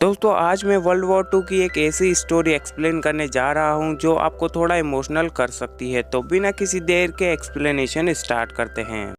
दोस्तों आज मैं वर्ल्ड वॉर 2 की एक ऐसी स्टोरी एक्सप्लेन करने जा रहा हूं जो आपको थोड़ा इमोशनल कर सकती है। तो बिना किसी देर के एक्सप्लेनेशन स्टार्ट करते हैं।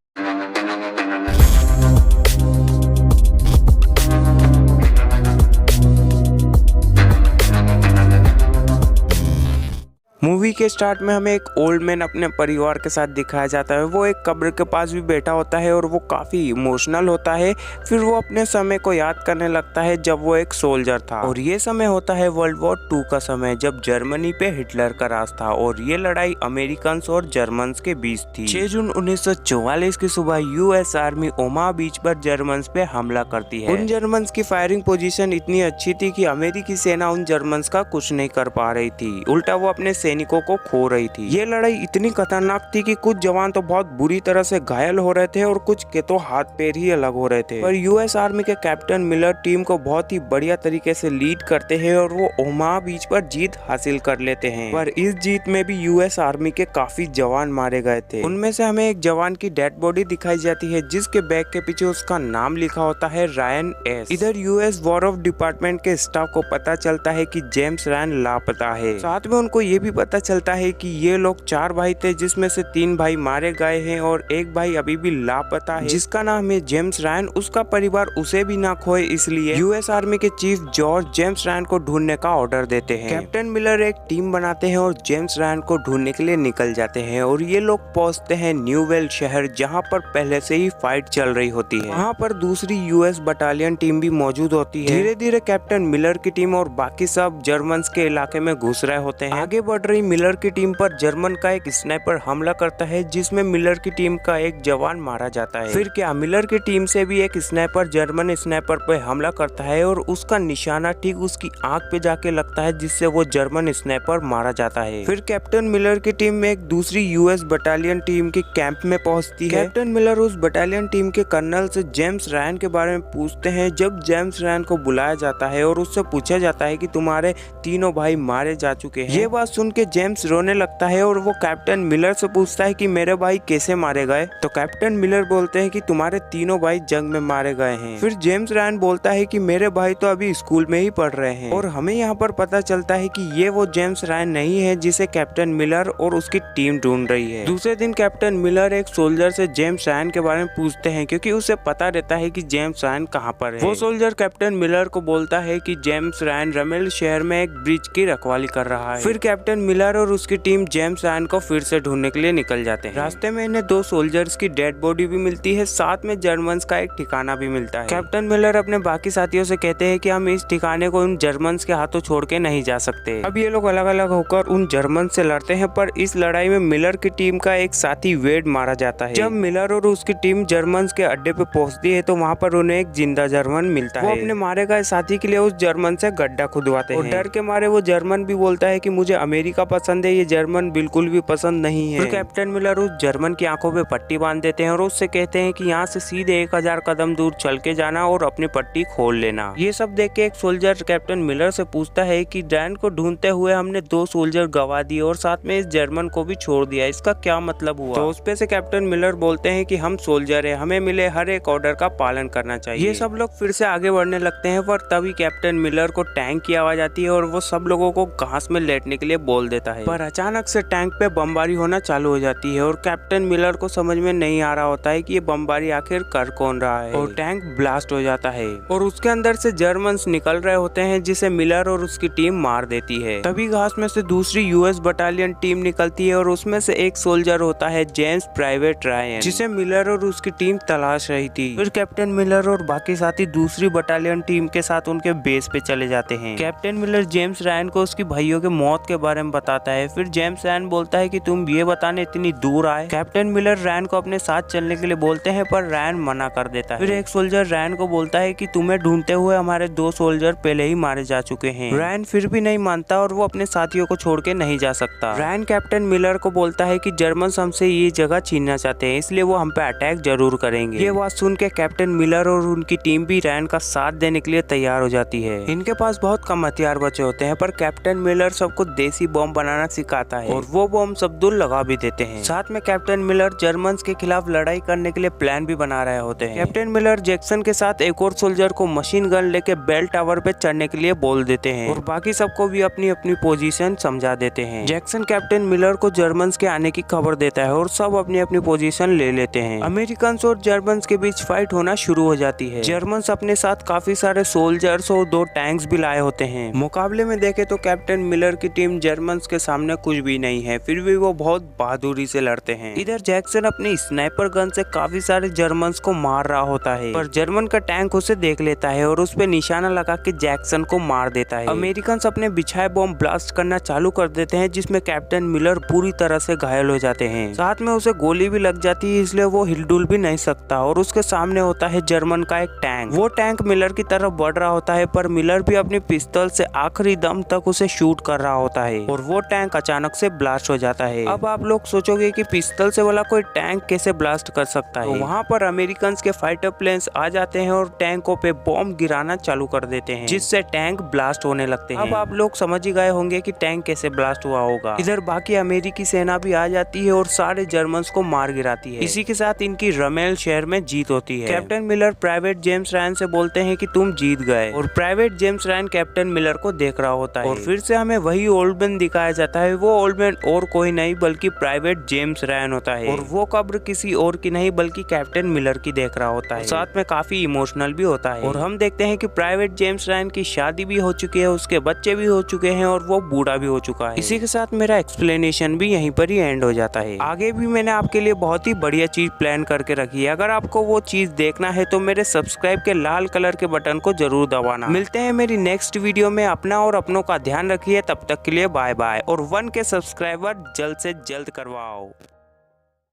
मूवी के स्टार्ट में हमें एक ओल्ड मैन अपने परिवार के साथ दिखाया जाता है। वो एक कब्र के पास भी बैठा होता है और वो काफ़ी इमोशनल होता है। फिर वो अपने समय को याद करने लगता है जब वो एक सोल्जर था, और ये समय होता है वर्ल्ड वॉर 2 का समय, जब जर्मनी पे हिटलर का राज था और ये लड़ाई अमेरिकन और जर्मन्स के बीच थी। 6 जून 1944 की सुबह यूएस आर्मी ओमाहा बीच पर जर्मन्स पे हमला करती है। उन जर्मन्स की फायरिंग पोजीशन इतनी अच्छी थी कि अमेरिकी सेना उन जर्मन्स का कुछ नहीं कर पा रही थी, उल्टा वो अपने सैनिकों को खो रही थी। ये लड़ाई इतनी खतरनाक थी कि कुछ जवान तो बहुत बुरी तरह से घायल हो रहे थे और कुछ के तो हाथ पैर ही अलग हो रहे थे। पर यूएस आर्मी के कैप्टन मिलर टीम को बहुत ही बढ़िया तरीके से लीड करते हैं और वो ओमाहा बीच पर जीत हासिल कर लेते हैं। पर इस जीत में भी यूएस आर्मी के काफी जवान मारे गए थे। उनमें से हमें एक जवान की डेड बॉडी दिखाई जाती है जिसके बैग के पीछे उसका नाम लिखा होता है रायन एस। इधर यूएस वॉर ऑफ डिपार्टमेंट के स्टाफ को पता चलता है कि जेम्स रायन लापता है। साथ में उनको ये भी पता चलता है कि ये लोग 4 भाई थे जिसमें से 3 भाई मारे गए हैं और एक भाई अभी भी लापता है जिसका नाम है जेम्स रायन। उसका परिवार उसे भी ना खोए, इसलिए यूएस आर्मी के चीफ जॉर्ज जेम्स रायन को ढूंढने का ऑर्डर देते हैं। कैप्टन मिलर एक टीम बनाते हैं और जेम्स रायन को ढूंढने के लिए निकल जाते हैं और ये लोग पहुंचते हैं न्यू वेल शहर, जहाँ पर पहले से ही फाइट चल रही होती है। वहाँ पर दूसरी यूएस बटालियन टीम भी मौजूद होती है। धीरे धीरे कैप्टन मिलर की टीम और बाकी सब जर्मन्स के इलाके में घुस रहे होते हैं। आगे बढ़ रही मिलर की टीम पर जर्मन का एक स्नाइपर हमला करता है जिसमें मिलर की टीम का एक जवान मारा जाता है। फिर क्या, मिलर की टीम से भी एक स्नाइपर जर्मन स्नाइपर पर हमला करता है और उसका निशाना ठीक उसकी आंख पे जाके लगता है जिससे वो जर्मन स्नाइपर मारा जाता है। फिर कैप्टन मिलर की टीम में एक दूसरी यूएस बटालियन टीम के कैंप में पहुंचती है। कैप्टन मिलर उस बटालियन टीम के कर्नल से जेम्स रायन के बारे में पूछते हैं। जब जेम्स रायन को बुलाया जाता है और उससे पूछा जाता है कि तुम्हारे तीनों भाई मारे जा चुके हैं। ये बात सुन के जेम्स रोने लगता है और वो कैप्टन मिलर से पूछता है कि मेरे भाई कैसे मारे गए। तो कैप्टन मिलर बोलते हैं कि तुम्हारे तीनों भाई जंग में मारे गए हैं। फिर जेम्स रायन बोलता है कि मेरे भाई तो अभी स्कूल में ही पढ़ रहे हैं। और हमें यहाँ पर पता चलता है कि ये वो जेम्स रायन नहीं है जिसे कैप्टन मिलर और उसकी टीम ढूंढ रही है। दूसरे दिन कैप्टन मिलर एक सोल्जर से जेम्स रायन के बारे में पूछते हैं क्योंकि उसे पता रहता है कि जेम्स रायन कहाँ पर है। वो सोल्जर कैप्टन मिलर को बोलता है कि जेम्स रायन रमेल शहर में एक ब्रिज की रखवाली कर रहा है। फिर कैप्टन मिलर और उसकी टीम जेम्स रायन को फिर से ढूंढने के लिए निकल जाते हैं। रास्ते में इन्हें 2 सोल्जर्स की डेड बॉडी भी मिलती है, साथ में जर्मन्स का एक ठिकाना भी मिलता है। कैप्टन मिलर अपने बाकी साथियों से कहते हैं कि हम इस ठिकाने को उन जर्मन्स के हाथों छोड़ के नहीं जा सकते। अब ये लोग अलग अलग होकर उन जर्मन से लड़ते हैं, पर इस लड़ाई में मिलर की टीम का एक साथी वेड मारा जाता है। जब मिलर और उसकी टीम जर्मन्स के अड्डे पे पहुंचती है तो वहाँ पर उन्हें एक जिंदा जर्मन मिलता है। वो अपने मारे गए साथी के लिए उस जर्मन से गड्ढा खुदवाते हैं और डर के मारे वो जर्मन भी बोलता है कि मुझे अमेरिका पसंद है, ये जर्मन बिल्कुल भी पसंद नहीं है। फिर कैप्टन मिलर उस जर्मन की आंखों पे पट्टी बांध देते हैं और उससे कहते हैं कि यहाँ से सीधे 1000 कदम दूर चल के जाना और अपनी पट्टी खोल लेना। ये सब देख के एक सोल्जर कैप्टन मिलर से पूछता है कि रैन को ढूंढते हुए हमने 2 सोल्जर गवा दिए और साथ में इस जर्मन को भी छोड़ दिया, इसका क्या मतलब हुआ। तो उस पे से कैप्टन मिलर बोलते हैं कि हम सोल्जर है, हमें मिले हर एक ऑर्डर का पालन करना चाहिए। ये सब लोग फिर से आगे बढ़ने लगते हैं, पर तभी कैप्टन मिलर को टैंक की आवाज आती है और वो सब लोगों को घास में लेटने के लिए बोल देता है। पर अचानक से टैंक पे बमबारी होना चालू हो जाती है और कैप्टन मिलर को समझ में नहीं आ रहा होता है कि ये बमबारी आखिर कर कौन रहा है, और टैंक ब्लास्ट हो जाता है और उसके अंदर से जर्मन्स निकल रहे होते हैं जिसे मिलर और उसकी टीम मार देती है। तभी घास में से दूसरी यूएस बटालियन टीम निकलती है और उसमें से एक सोल्जर होता है जेम्स प्राइवेट रायन, जिसे मिलर और उसकी टीम तलाश रही थी। फिर कैप्टन मिलर और बाकी साथी दूसरी बटालियन टीम के साथ उनके बेस पे चले जाते हैं। कैप्टन मिलर जेम्स रायन को उसकी भाइयों के मौत के बारे में बताता है। फिर जेम्स रायन बोलता है कि तुम ये बताने इतनी दूर आए। कैप्टन मिलर रैन को अपने साथ चलने के लिए बोलते हैं, पर रैन मना कर देता है। फिर एक सोल्जर रैन को बोलता है कि तुम्हें ढूंढते हुए हमारे 2 सोल्जर पहले ही मारे जा चुके हैं। रैन फिर भी नहीं मानता और वो अपने साथियों को छोड़ के नहीं जा सकता। रैन कैप्टन मिलर को बोलता है कि जर्मन हमसे ये जगह छीनना चाहते हैं, इसलिए वो हम पे अटैक जरूर करेंगे। ये बात सुन के कैप्टन मिलर और उनकी टीम भी रैन का साथ देने के लिए तैयार हो जाती है। इनके पास बहुत कम हथियार बचे होते हैं, पर कैप्टन मिलर सबको देसी बम बनाना सिखाता है और वो बम अब्दुल लगा भी देते हैं। साथ में कैप्टन मिलर जर्मन्स के खिलाफ लड़ाई करने के लिए प्लान भी बना रहे होते हैं। कैप्टन मिलर जैक्सन के साथ एक और सोल्जर को मशीन गन लेके बेल टावर पे चढ़ने के लिए बोल देते हैं और बाकी सबको भी अपनी अपनी पोजीशन समझा देते हैं। जैक्सन कैप्टन मिलर को जर्मन्स के आने की खबर देता है और सब अपनी अपनी पोजीशन ले लेते हैं। अमेरिकन और जर्मन्स के बीच फाइट होना शुरू हो जाती है। जर्मन्स अपने साथ काफी सारे सोल्जर्स और 2 टैंक्स भी लाए होते हैं। मुकाबले में देखे तो कैप्टन मिलर की टीम जर्मन्स के सामने कुछ भी नहीं है, फिर भी वो बहुत बहादुरी से लड़ते हैं। इधर जैक्सन अपनी स्नाइपर गन से काफी सारे जर्मन्स को मार रहा होता है, पर जर्मन का टैंक उसे देख लेता है और उस पे निशाना लगा के जैक्सन को मार देता है। अमेरिकन अपने बिछाए बॉम्ब ब्लास्ट करना चालू कर देते हैं, जिसमें कैप्टन मिलर पूरी तरह से घायल हो जाते हैं। साथ में उसे गोली भी लग जाती है, इसलिए वो हिलडुल भी नहीं सकता और उसके सामने होता है जर्मन का एक टैंक। वो टैंक मिलर की तरफ बढ़ रहा होता है, पर मिलर भी अपनी पिस्तौल से आखिरी दम तक उसे शूट कर रहा होता है और वो टैंक अचानक से ब्लास्ट हो जाता है। अब आप लोग सोचोगे कि पिस्तौल से वाला कोई टैंक कैसे ब्लास्ट कर सकता है। तो वहाँ पर अमेरिकन के फाइटर प्लेन्स आ जाते हैं और टैंकों पे बॉम्ब गिराना चालू कर देते हैं, जिससे टैंक ब्लास्ट होने लगते हैं। अब आप लोग समझ ही गए होंगे कि टैंक कैसे ब्लास्ट हुआ होगा। इधर बाकी अमेरिकी सेना भी आ जाती है और सारे जर्मन्स को मार गिराती है। इसी के साथ इनकी रमेल शहर में जीत होती है। Captain Miller private James Ryan से बोलते हैं कि तुम जीत गए और private James Ryan captain Miller को देख रहा होता है और फिर से हमें वही ओल्ड मैन दिखाया जाता है। वो ओल्ड मैन और कोई नहीं बल्कि प्राइवेट जेम्स रायन होता है और वो कब्र किसी और की नहीं बल्कि कैप्टन मिलर की देख रहा होता है। साथ में काफी इमोशनल भी होता है और हम देखते हैं कि प्राइवेट जेम्स रायन की शादी भी हो चुकी है, उसके बच्चे भी हो चुके हैं और वो बूढ़ा भी हो चुका है। इसी के साथ मेरा एक्सप्लेनेशन भी यहीं पर ही एंड हो जाता है। आगे भी मैंने आपके लिए बहुत ही बढ़िया चीज प्लान करके रखी है। अगर आपको वो चीज देखना है तो मेरे सब्सक्राइब के लाल कलर के बटन को जरूर दबाना। मिलते हैं मेरी नेक्स्ट वीडियो में। अपना और अपनों का ध्यान रखिए। तब तक के लिए बाय बाय और 1K सब्सक्राइबर जल्द से जल्द करवाओ।